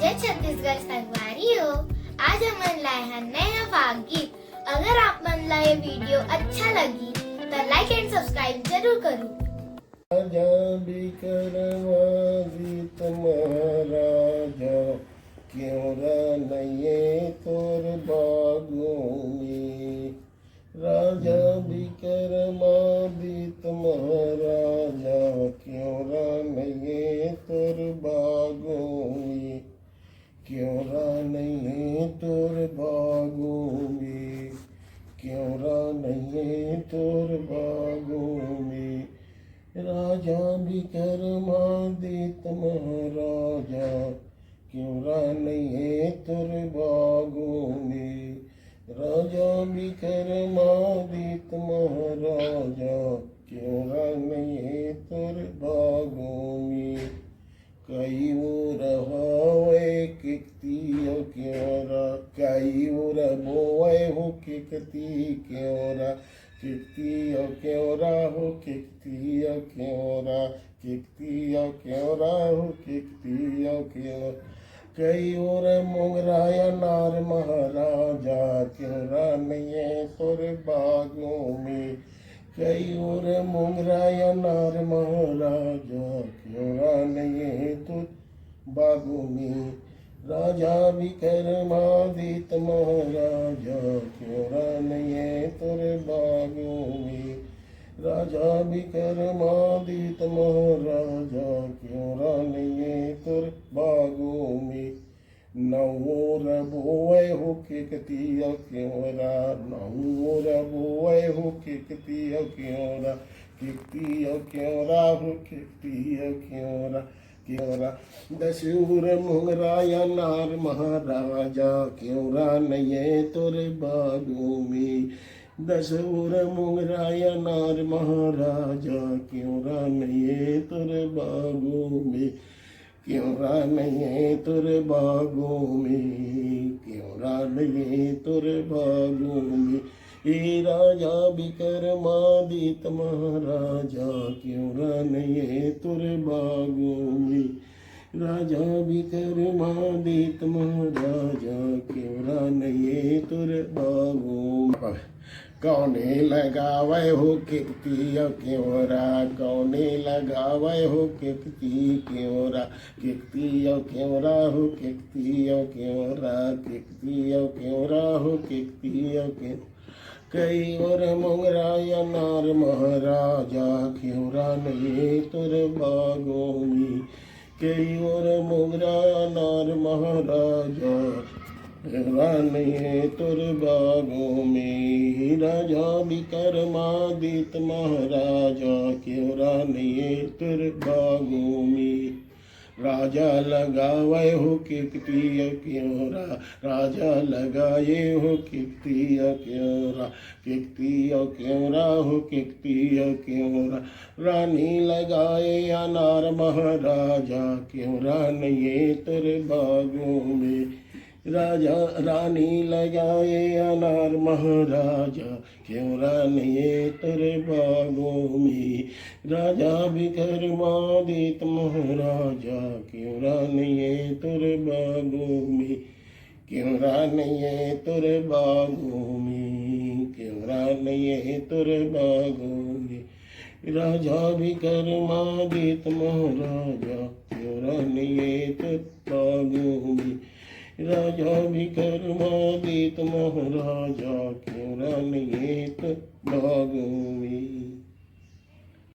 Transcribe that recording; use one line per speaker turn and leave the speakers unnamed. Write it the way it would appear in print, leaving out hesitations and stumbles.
जय छत्तीसगढ़ संगवारी हो। आज हम लाए हैं नया वाक गीत। अगर आप मन ला ये वीडियो अच्छा लगी तो लाइक एंड सब्सक्राइब जरूर करो।
राजा विक्रमादित्य महाराजा क्यों रनये तोर बागोनी। राजा विक्रमादित्य महाराजा क्यों रनये तोर बागोनी। क्यों रनये तोर बागोनी। क्यों रनये तोर बागोनी। राजा विक्रमादित्य महाराजा क्यों रनये तोर बागोनी। राजा विक्रमादित्य महाराजा क्यों रनये तोर बागोनी। कई ओर हवे किकती क्योरा। कई ओर बोए हो किकती क्योरा। किकती क्योरा हो किकती क्योरा। किकती क्योरा हो किकती क्यों। कई ओर मोगराया नार महाराजा क्यों रनये तोर बागों में। कई ओर मोगराया नार महाराजा क्यों रनये तोर बागों में। राजा विक्रमादित्य महाराजा क्यों रनये तोर बागों में। राजा विक्रमादित्य महाराजा क्यों रनये तोर बागों में। नौर बोए हो किकती क्योरा। नौर बोए हो किकती क्योरा। किकती क्योरा हो किकती क्योरा क्योरा। दसूर मोगराया नार महाराजा क्यों रनये तोर बागों में। दसूर मोगराया नार महाराजा क्यों रनये तोर बागों में। क्यों रनये तोर बागों में। क्यों रनये तोर बागों में। हे राजा विक्रमादित्य महाराजा क्यों रनये तोर बागों में। राजा विक्रमादित्य महाराजा क्यों रनये तोर बागों में। कौने लगावे हो किकती क्योरा। कौने लगावे हो किकती क्योरा। किकती क्योरा हो किकती क्योरा। किकती क्योरा हो किकती क्यों। कई ओर मोगराया नार महाराजा क्यों रनये तोर बागों में। कई ओर मोगराया नार महाराजा रनये तोर बागों में। राजा विक्रमादित्य महाराजा क्यों रनये तोर बागों में। राजा लगावे हो किकती क्योरा। राजा लगाए हो किकती क्योरा। किकती क्योरा हो किकती क्योरा। रानी लगाए अनार महाराजा क्यों रनये तोर बागों में। राजा रानी लगाए अनार महाराजा क्यों रनये तोर बागों में। राजा विक्रमादित्य महाराजा क्यों रनये तोर बागों में। क्यों रनये तोर बागों में। क्यों रनये तोर बागों में। राजा विक्रमादित्य महाराजा क्यों रनये तोर बागों में। राजा विक्रमादित्य महाराजा क्यों रनये तोर बागों में।